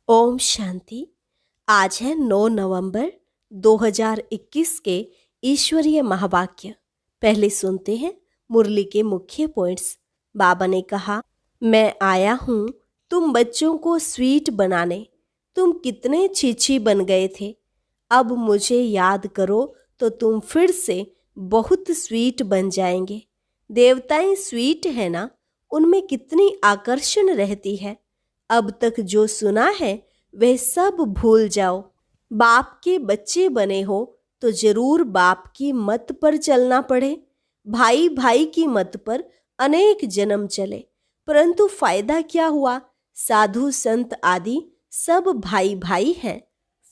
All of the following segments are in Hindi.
ओम शांति। आज है 9 नवंबर 2021 के ईश्वरीय महावाक्य। पहले सुनते हैं मुरली के मुख्य पॉइंट्स। बाबा ने कहा, मैं आया हूँ तुम बच्चों को स्वीट बनाने। तुम कितने छीछी बन गए थे। अब मुझे याद करो तो तुम फिर से बहुत स्वीट बन जाएंगे। देवताएं स्वीट है ना, उनमें कितनी आकर्षण रहती है। अब तक जो सुना है वह सब भूल जाओ। बाप के बच्चे बने हो तो जरूर बाप की मत पर चलना पड़े। भाई भाई की मत पर अनेक जन्म चले, परंतु फायदा क्या हुआ। साधु संत आदि सब भाई भाई हैं।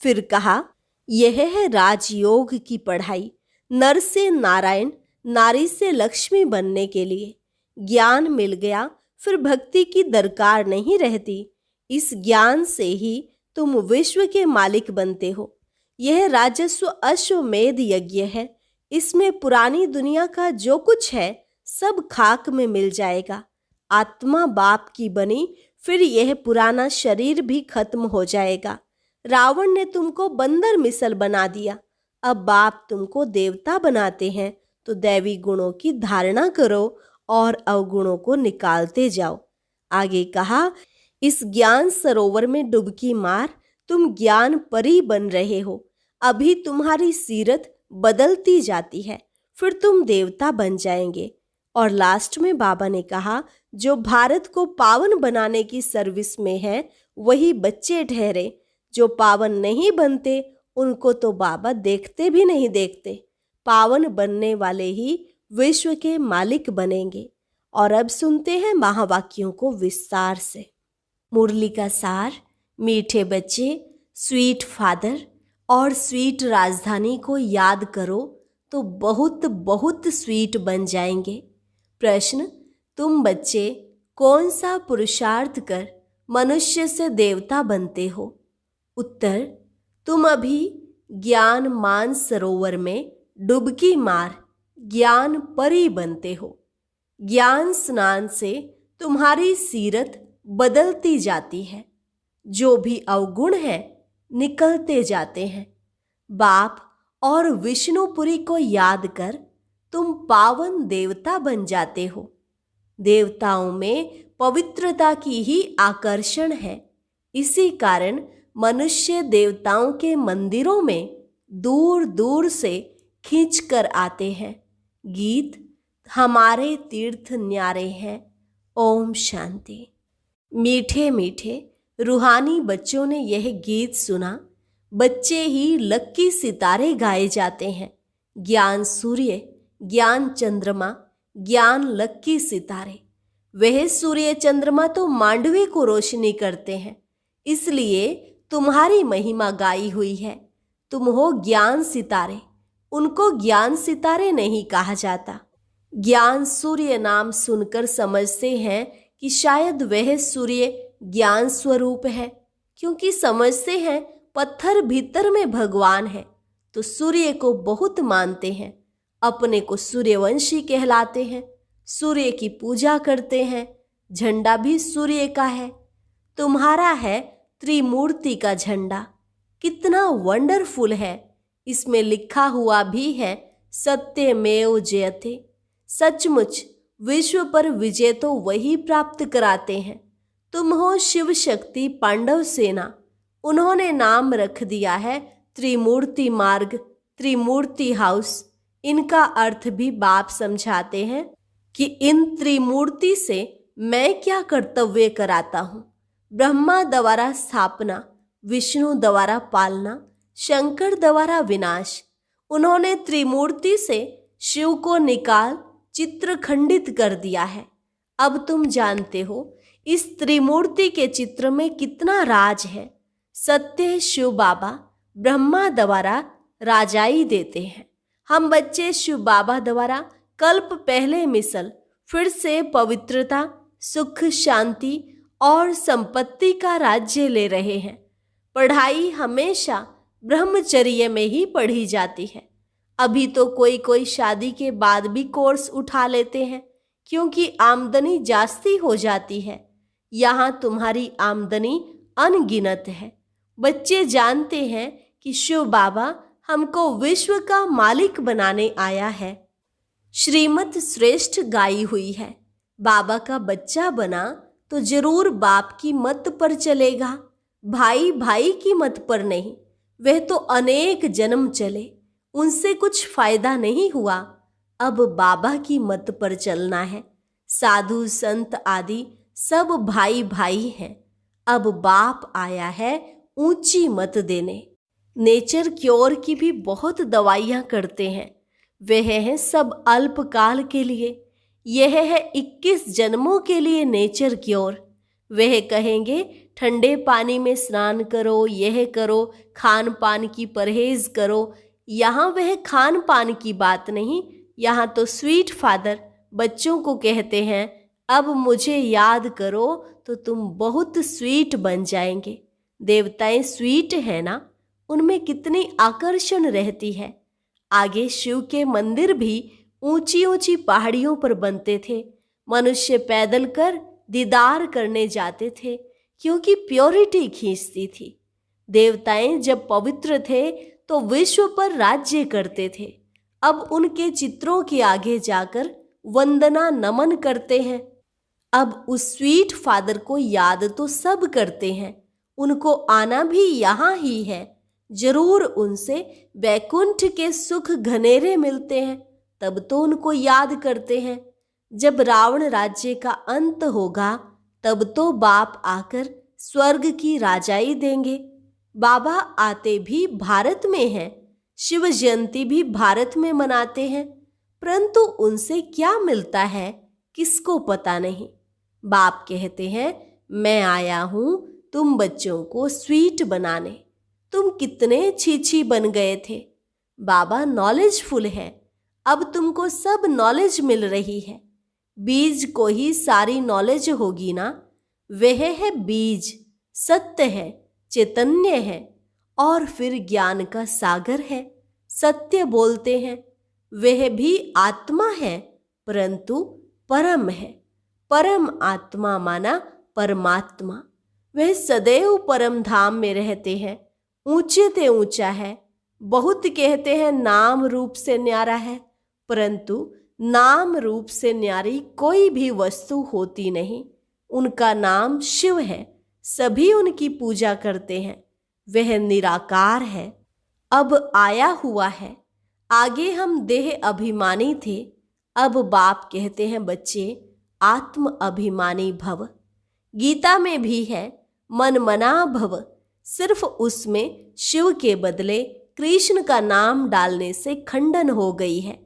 फिर कहा, यह है राजयोग की पढ़ाई। नर से नारायण, नारी से लक्ष्मी बनने के लिए ज्ञान मिल गया, फिर भक्ति की दरकार नहीं रहती। इस ज्ञान से ही तुम विश्व के मालिक बनते हो। यह राजस्व अश्वमेध यज्ञ है। इसमें पुरानी दुनिया का जो कुछ है सब खाक में मिल जाएगा। आत्मा बाप की बनी, फिर यह पुराना शरीर भी खत्म हो जाएगा। रावण ने तुमको बंदर मिसल बना दिया। अब बाप तुमको देवता बनाते हैं तो दैवी गुणों की धारणा करो और अवगुणों को निकालते जाओ। आगे कहा, इस ज्ञान सरोवर में डुबकी मार, तुम ज्ञान परी बन रहे हो। अभी तुम्हारी सीरत बदलती जाती है, फिर तुम देवता बन जाएंगे। और लास्ट में बाबा ने कहा, जो भारत को पावन बनाने की सर्विस में है वही बच्चे ठहरे। जो पावन नहीं बनते उनको तो बाबा देखते भी नहीं देखते। पावन बनने वाले ही विश्व के मालिक बनेंगे। और अब सुनते हैं महावाक्यों को विस्तार से। मुरली का सार। मीठे बच्चे, स्वीट फादर और स्वीट राजधानी को याद करो तो बहुत बहुत स्वीट बन जाएंगे। प्रश्न, तुम बच्चे कौन सा पुरुषार्थ कर मनुष्य से देवता बनते हो। उत्तर, तुम अभी ज्ञान मान सरोवर में डुबकी मार ज्ञान परी बनते हो। ज्ञान स्नान से तुम्हारी सीरत बदलती जाती है। जो भी अवगुण है निकलते जाते हैं। बाप और विष्णुपुरी को याद कर तुम पावन देवता बन जाते हो। देवताओं में पवित्रता की ही आकर्षण है। इसी कारण मनुष्य देवताओं के मंदिरों में दूर दूर से खींच कर आते हैं। गीत, हमारे तीर्थ न्यारे हैं। ओम शांति। मीठे मीठे रूहानी बच्चों ने यह गीत सुना। बच्चे ही लक्की सितारे गाए जाते हैं। ज्ञान सूर्य, ज्ञान चंद्रमा, ज्ञान लक्की सितारे। वह सूर्य चंद्रमा तो मांडवे को रोशनी करते हैं, इसलिए तुम्हारी महिमा गाई हुई है। तुम हो ज्ञान सितारे, उनको ज्ञान सितारे नहीं कहा जाता। ज्ञान सूर्य नाम सुनकर समझते हैं कि शायद वह सूर्य ज्ञान स्वरूप है, क्योंकि समझते हैं पत्थर भीतर में भगवान है, तो सूर्य को बहुत मानते हैं। अपने को सूर्यवंशी कहलाते हैं, सूर्य की पूजा करते हैं। झंडा भी सूर्य का है। तुम्हारा है त्रिमूर्ति का झंडा। कितना वंडरफुल है। इसमें लिखा हुआ भी है, सत्यमेव जयते। सचमुच विश्व पर विजय तो वही प्राप्त कराते हैं। तुम हो शिव शक्ति पांडव सेना। उन्होंने नाम रख दिया है त्रिमूर्ति मार्ग, त्रिमूर्ति हाउस। इनका अर्थ भी बाप समझाते हैं कि इन त्रिमूर्ति से मैं क्या कर्तव्य कराता हूँ। ब्रह्मा द्वारा स्थापना, विष्णु द्वारा पालना, शंकर द्वारा विनाश। उन्होंने त्रिमूर्ति से शिव को निकाल चित्र खंडित कर दिया है। अब तुम जानते हो इस त्रिमूर्ति के चित्र में कितना राज है। सत्य शिव बाबा ब्रह्मा द्वारा राजाई देते हैं। हम बच्चे शिव बाबा द्वारा कल्प पहले मिसल फिर से पवित्रता, सुख, शांति और संपत्ति का राज्य ले रहे हैं। पढ़ाई हमेशा ब्रह्मचर्य में ही पढ़ी जाती है। अभी तो कोई कोई शादी के बाद भी कोर्स उठा लेते हैं, क्योंकि आमदनी जास्ती हो जाती है। यहाँ तुम्हारी आमदनी अनगिनत है। बच्चे जानते हैं कि शिव बाबा हमको विश्व का मालिक बनाने आया है। श्रीमत श्रेष्ठ गाई हुई है, बाबा का बच्चा बना तो जरूर बाप की मत पर चलेगा, भाई भाई की मत पर नहीं। वह तो अनेक जन्म चले, उनसे कुछ फायदा नहीं हुआ। अब बाबा की मत पर चलना है। साधु संत आदि सब भाई भाई हैं। अब बाप आया है ऊंची मत देने। नेचर क्योर की भी बहुत दवाइयां करते हैं, वह है सब अल्पकाल के लिए। यह है 21 जन्मों के लिए नेचर क्योर। वह कहेंगे ठंडे पानी में स्नान करो, यह करो, खान पान की परहेज करो। यहाँ वह खान पान की बात नहीं, यहाँ तो स्वीट फादर बच्चों को कहते हैं, अब मुझे याद करो तो तुम बहुत स्वीट बन जाएंगे। देवताएं स्वीट है ना, उनमें कितनी आकर्षण रहती है। आगे शिव के मंदिर भी ऊंची ऊंची पहाड़ियों पर बनते थे। मनुष्य पैदल कर दीदार करने जाते थे, क्योंकि प्योरिटी खींचती थी। देवताएं जब पवित्र थे तो विश्व पर राज्य करते थे। अब उनके चित्रों के आगे जाकर वंदना नमन करते हैं। अब उस स्वीट फादर को याद तो सब करते हैं, उनको आना भी यहाँ ही है। जरूर उनसे वैकुंठ के सुख घनेरे मिलते हैं, तब तो उनको याद करते हैं। जब रावण राज्य का अंत होगा तब तो बाप आकर स्वर्ग की राजाई देंगे। बाबा आते भी भारत में हैं, शिव जयंती भी भारत में मनाते हैं, परंतु उनसे क्या मिलता है किसको पता नहीं। बाप कहते हैं, मैं आया हूं तुम बच्चों को स्वीट बनाने। तुम कितने छीछी बन गए थे। बाबा नॉलेजफुल है, अब तुमको सब नॉलेज मिल रही है। बीज को ही सारी नॉलेज होगी ना। वह है बीज, सत्य है, चैतन्य है, और फिर ज्ञान का सागर है। सत्य बोलते हैं। वह भी आत्मा है, परंतु परम है। परम आत्मा माना परमात्मा। वह सदैव परम धाम में रहते हैं। ऊंचे ते ऊंचा है। बहुत कहते हैं नाम रूप से न्यारा है, परंतु नाम रूप से न्यारी कोई भी वस्तु होती नहीं। उनका नाम शिव है, सभी उनकी पूजा करते हैं। वह निराकार है, अब आया हुआ है। आगे हम देह अभिमानी थे, अब बाप कहते हैं बच्चे आत्म अभिमानी भव। गीता में भी है मन मना भव। सिर्फ उसमें शिव के बदले कृष्ण का नाम डालने से खंडन हो गई है।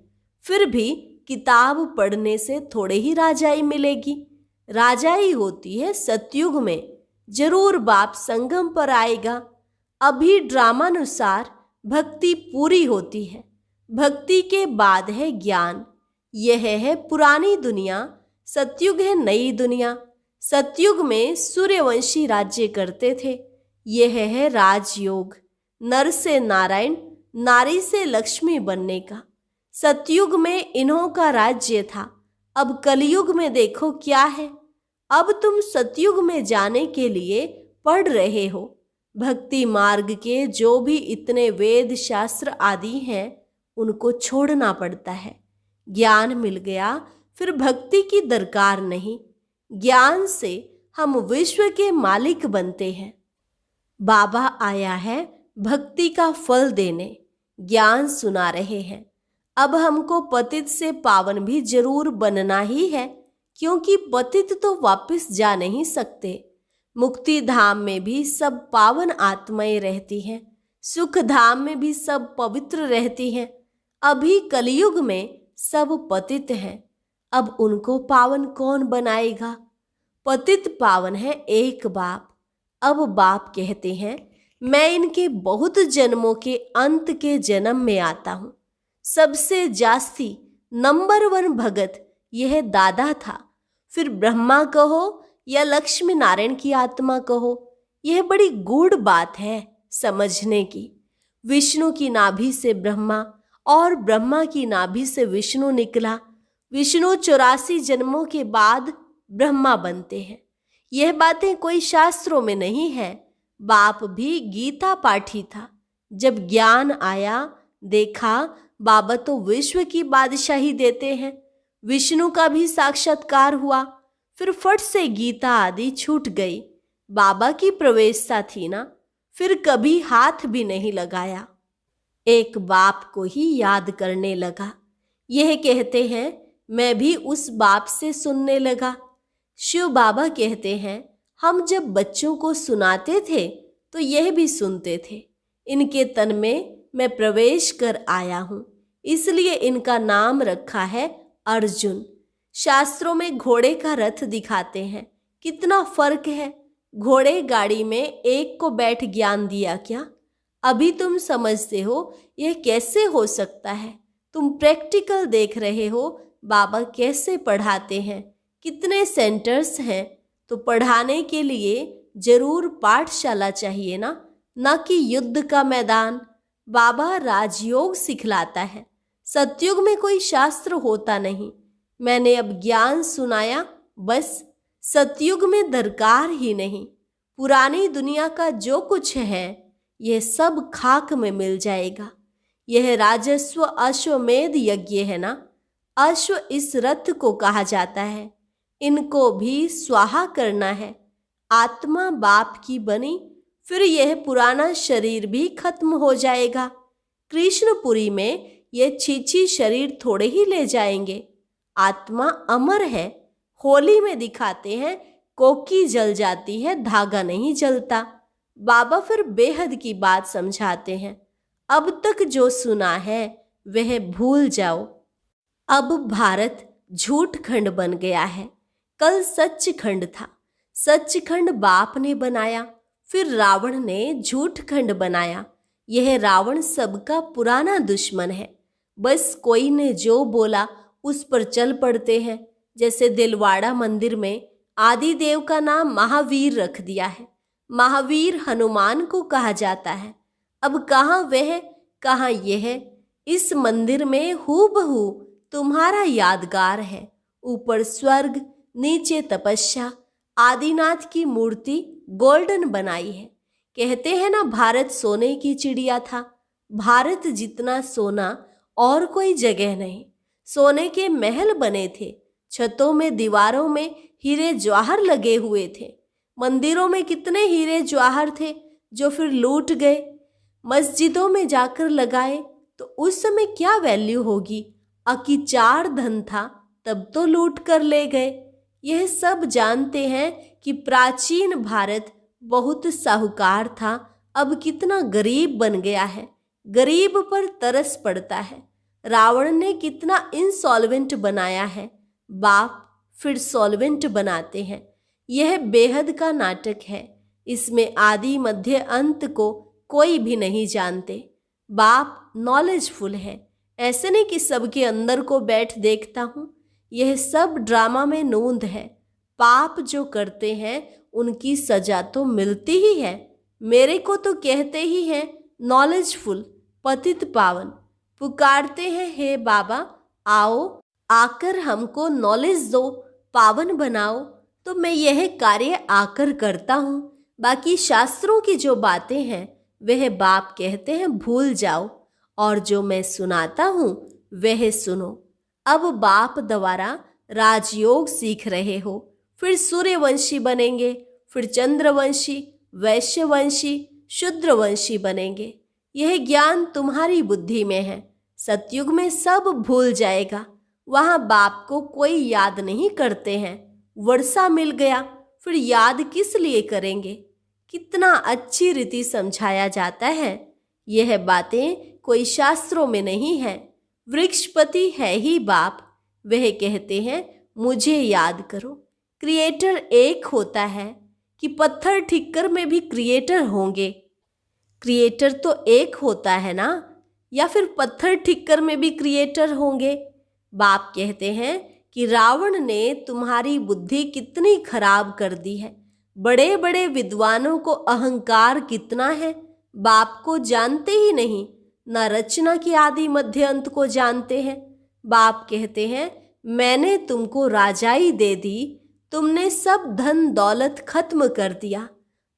फिर भी किताब पढ़ने से थोड़े ही राजाई मिलेगी। राजाई होती है सतयुग में। जरूर बाप संगम पर आएगा। अभी ड्रामानुसार भक्ति पूरी होती है। भक्ति के बाद है ज्ञान। यह है पुरानी दुनिया, सतयुग है नई दुनिया। सतयुग में सूर्यवंशी राज्य करते थे। यह है राजयोग, नर से नारायण, नारी से लक्ष्मी बनने का। सतयुग में इन्हों का राज्य था। अब कलयुग में देखो क्या है। अब तुम सतयुग में जाने के लिए पढ़ रहे हो। भक्ति मार्ग के जो भी इतने वेद शास्त्र आदि हैं, उनको छोड़ना पड़ता है। ज्ञान मिल गया, फिर भक्ति की दरकार नहीं। ज्ञान से हम विश्व के मालिक बनते हैं। बाबा आया है भक्ति का फल देने, ज्ञान सुना रहे हैं। अब हमको पतित से पावन भी जरूर बनना ही है, क्योंकि पतित तो वापस जा नहीं सकते। मुक्ति धाम में भी सब पावन आत्माएं रहती हैं, सुख धाम में भी सब पवित्र रहती हैं। अभी कलयुग में सब पतित हैं, अब उनको पावन कौन बनाएगा। पतित पावन है एक बाप। अब बाप कहते हैं, मैं इनके बहुत जन्मों के अंत के जन्म में आता हूं। सबसे जास्ती नंबर 1 भगत यह दादा था। फिर ब्रह्मा कहो या लक्ष्मी नारायण की आत्मा कहो, यह बड़ी गूढ़ बात है समझने की। विष्णु की नाभि से ब्रह्मा और ब्रह्मा की नाभि से विष्णु निकला। विष्णु 84 जन्मों के बाद ब्रह्मा बनते हैं। यह बातें कोई शास्त्रों में नहीं है। बाप भी गीता पाठी था। जब ज्ञान आया, देखा बाबा तो विश्व की बादशाही देते हैं। विष्णु का भी साक्षात्कार हुआ। फिर फट से गीता आदि छूट गई। बाबा की प्रवेशता थी ना, फिर कभी हाथ भी नहीं लगाया। एक बाप को ही याद करने लगा। यह कहते हैं मैं भी उस बाप से सुनने लगा। शिव बाबा कहते हैं हम जब बच्चों को सुनाते थे तो यह भी सुनते थे। इनके तन में मैं प्रवेश कर आया हूं, इसलिए इनका नाम रखा है अर्जुन। शास्त्रों में घोड़े का रथ दिखाते हैं, कितना फर्क है। घोड़े गाड़ी में एक को बैठ ज्ञान दिया क्या? अभी तुम समझते हो यह कैसे हो सकता है। तुम प्रैक्टिकल देख रहे हो बाबा कैसे पढ़ाते हैं। कितने सेंटर्स हैं, तो पढ़ाने के लिए जरूर पाठशाला चाहिए ना कि युद्ध का मैदान। बाबा राजयोग सिखलाता है। सतयुग में कोई शास्त्र होता नहीं। मैंने अब ज्ञान सुनाया, बस। सतयुग में दरकार ही नहीं। पुरानी दुनिया का जो कुछ है यह सब खाक में मिल जाएगा। यह राजस्व अश्वमेध यज्ञ है ना। अश्व इस रथ को कहा जाता है। इनको भी स्वाहा करना है। आत्मा बाप की बनी, फिर यह पुराना शरीर भी खत्म हो जाएगा। कृष्णपुरी में यह छीछी शरीर थोड़े ही ले जाएंगे। आत्मा अमर है। होली में दिखाते हैं कोकी जल जाती है, धागा नहीं जलता। बाबा फिर बेहद की बात समझाते हैं। अब तक जो सुना है वह भूल जाओ। अब भारत झूठ खंड बन गया है। कल सच खंड था। सचखंड बाप ने बनाया, फिर रावण ने झूठ खंड बनाया। यह रावण सबका पुराना दुश्मन है। बस कोई ने जो बोला उस पर चल पड़ते हैं। जैसे दिलवाड़ा मंदिर में आदिदेव का नाम महावीर रख दिया है। महावीर हनुमान को कहा जाता है। अब कहाँ वह, कहाँ यह। इस मंदिर में हूबहू तुम्हारा यादगार है। ऊपर स्वर्ग, नीचे तपस्या। आदिनाथ की मूर्ति गोल्डन बनाई है। कहते हैं ना भारत सोने की चिड़िया था। भारत जितना सोना और कोई जगह नहीं। सोने के महल बने थे। छतों में, दीवारों में हीरे जवाहर लगे हुए थे। मंदिरों में कितने हीरे जवाहर थे जो फिर लूट गए। मस्जिदों में जाकर लगाए तो उस समय क्या वैल्यू होगी। अकी चार धन था तब तो लूट कर ले गए। यह सब जानते हैं कि प्राचीन भारत बहुत साहूकार था, अब कितना गरीब बन गया है। गरीब पर तरस पड़ता है। रावण ने कितना इंसॉल्वेंट बनाया है। बाप फिर सॉल्वेंट बनाते हैं। यह बेहद का नाटक है। इसमें आदि मध्य अंत को कोई भी नहीं जानते। बाप नॉलेजफुल है। ऐसे नहीं कि सबके अंदर को बैठ देखता हूँ। यह सब ड्रामा में नूंद है। पाप जो करते हैं उनकी सजा तो मिलती ही है। मेरे को तो कहते ही हैं नॉलेजफुल, पतित पावन। पुकारते हैं हे बाबा आओ, आकर हमको नॉलेज दो, पावन बनाओ। तो मैं यह कार्य आकर करता हूँ। बाकी शास्त्रों की जो बातें हैं वह बाप कहते हैं भूल जाओ, और जो मैं सुनाता हूँ वह सुनो। अब बाप द्वारा राजयोग सीख रहे हो, फिर सूर्यवंशी बनेंगे, फिर चंद्रवंशी, वैश्यवंशी, शूद्रवंशी बनेंगे। यह ज्ञान तुम्हारी बुद्धि में है। सतयुग में सब भूल जाएगा। वहां बाप को कोई याद नहीं करते हैं। वर्षा मिल गया, फिर याद किस लिए करेंगे। कितना अच्छी रीति समझाया जाता है। यह बातें कोई शास्त्रों में नहीं है। वृक्षपति है ही बाप। वह कहते हैं मुझे याद करो। क्रिएटर एक होता है कि पत्थर ठिक्कर में भी क्रिएटर होंगे। क्रिएटर तो एक होता है ना, या फिर पत्थर ठिक्कर में भी क्रिएटर होंगे। बाप कहते हैं कि रावण ने तुम्हारी बुद्धि कितनी खराब कर दी है। बड़े बड़े विद्वानों को अहंकार कितना है, बाप को जानते ही नहीं, न रचना की आदि मध्य अंत को जानते हैं। बाप कहते हैं मैंने तुमको राजाई दे दी, तुमने सब धन दौलत खत्म कर दिया,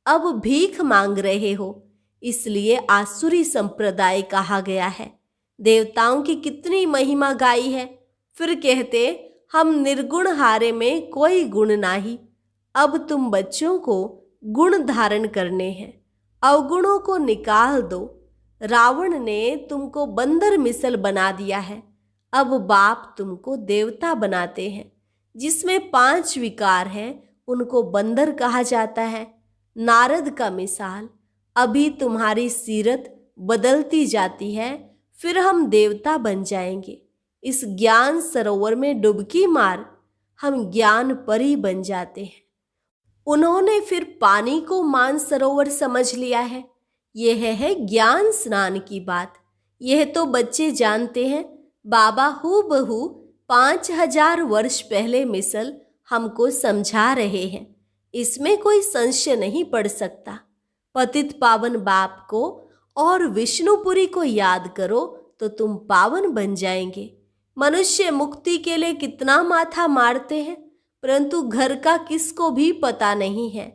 अब भीख मांग रहे हो, इसलिए आसुरी संप्रदाय कहा गया है। देवताओं की कितनी महिमा गाई है, फिर कहते हम निर्गुण हारे में कोई गुण नाही। अब तुम बच्चों को गुण धारण करने हैं, अवगुणों को निकाल दो। रावण ने तुमको बंदर मिसल बना दिया है, अब बाप तुमको देवता बनाते हैं। जिसमें 5 विकार हैं उनको बंदर कहा जाता है। नारद का मिसाल, अभी तुम्हारी सीरत बदलती जाती है, फिर हम देवता बन जाएंगे। इस ज्ञान सरोवर में डुबकी मार, हम ज्ञान परी बन जाते हैं। उन्होंने फिर पानी को मानसरोवर समझ लिया है। यह है ज्ञान स्नान की बात। यह तो बच्चे जानते हैं। बाबा हूबहू 5000 वर्ष पहले मिसल हमको समझा रहे हैं, इसमें कोई संशय नहीं पड़ सकता। पतित पावन बाप को और विष्णुपुरी को याद करो तो तुम पावन बन जाएंगे। मनुष्य मुक्ति के लिए कितना माथा मारते हैं, परंतु घर का किसको भी पता नहीं है।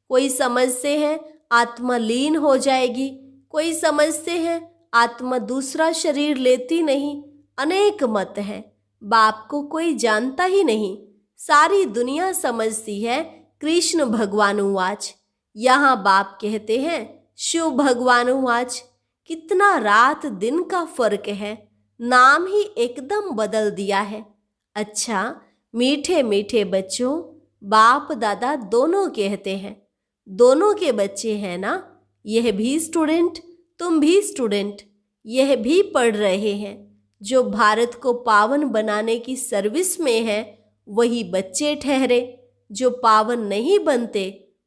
कोई समझते हैं आत्मा लीन हो जाएगी, कोई समझते हैं आत्मा दूसरा शरीर लेती नहीं। अनेक मत हैं, बाप को कोई जानता ही नहीं। सारी दुनिया समझती है कृष्ण भगवानुवाच, यहाँ बाप कहते हैं शिव भगवानुवाच। कितना रात दिन का फर्क है, नाम ही एकदम बदल दिया है। अच्छा मीठे मीठे बच्चों, बाप दादा दोनों कहते हैं, दोनों के बच्चे हैं ना। यह भी स्टूडेंट, तुम भी स्टूडेंट, यह भी पढ़ रहे हैं। जो भारत को पावन बनाने की सर्विस में है वही बच्चे ठहरे। जो पावन नहीं बनते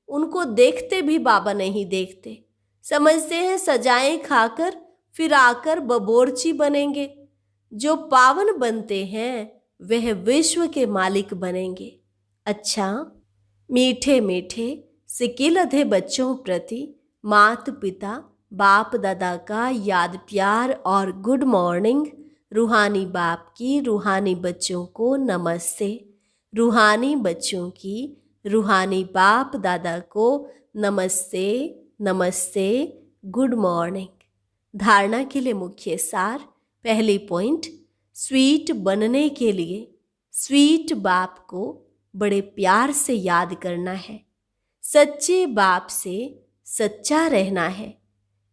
उनको देखते भी बाबा नहीं देखते। समझते हैं सजाएं खाकर फिर आकर बबोरची बनेंगे। जो पावन बनते हैं वह विश्व के मालिक बनेंगे। अच्छा मीठे मीठे सिकिलधे बच्चों प्रति माता पिता बाप दादा का याद प्यार और गुड मॉर्निंग। रूहानी बाप की रूहानी बच्चों को नमस्ते। रूहानी बच्चों की रूहानी बाप दादा को नमस्ते नमस्ते, गुड मॉर्निंग। धारणा के लिए मुख्य सार। पहली पॉइंट, स्वीट बनने के लिए स्वीट बाप को बड़े प्यार से याद करना है। सच्चे बाप से सच्चा रहना है।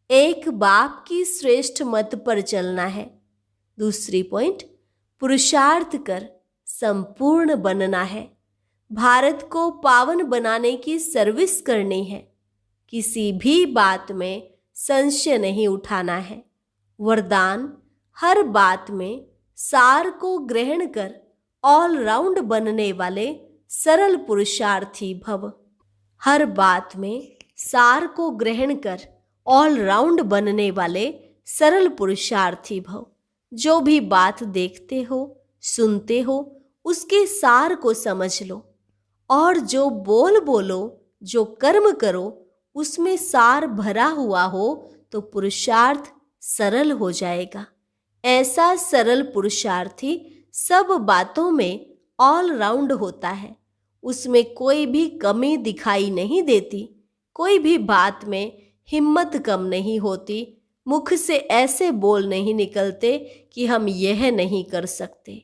एक बाप की श्रेष्ठ मत पर चलना है। दूसरी पॉइंट, पुरुषार्थ कर संपूर्ण बनना है। भारत को पावन बनाने की सर्विस करनी है। किसी भी बात में संशय नहीं उठाना है। वरदान, हर बात में सार को ग्रहण कर ऑलराउंड बनने वाले सरल पुरुषार्थी भव। हर बात में सार को ग्रहण कर ऑलराउंड बनने वाले सरल पुरुषार्थी भव। जो भी बात देखते हो सुनते हो उसके सार को समझ लो, और जो बोलो जो कर्म करो उसमें सार भरा हुआ हो तो पुरुषार्थ सरल हो जाएगा। ऐसा सरल पुरुषार्थी सब बातों में ऑलराउंड होता है। उसमें कोई भी कमी दिखाई नहीं देती। कोई भी बात में हिम्मत कम नहीं होती। मुख से ऐसे बोल नहीं निकलते कि हम यह नहीं कर सकते।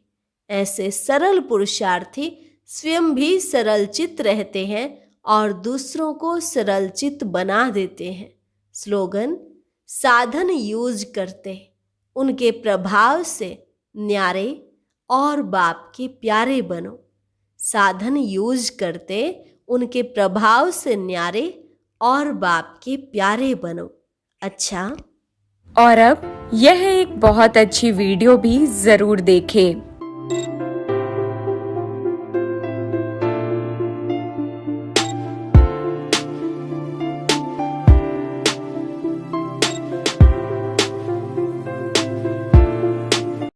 ऐसे सरल पुरुषार्थी स्वयं भी सरल चित्त रहते हैं और दूसरों को सरल चित्त बना देते हैं। स्लोगन, साधन यूज करते उनके प्रभाव से न्यारे और बाप के प्यारे बनो। साधन यूज करते उनके प्रभाव से न्यारे और बाप के प्यारे बनो। अच्छा, और अब यह एक बहुत अच्छी वीडियो भी जरूर देखें।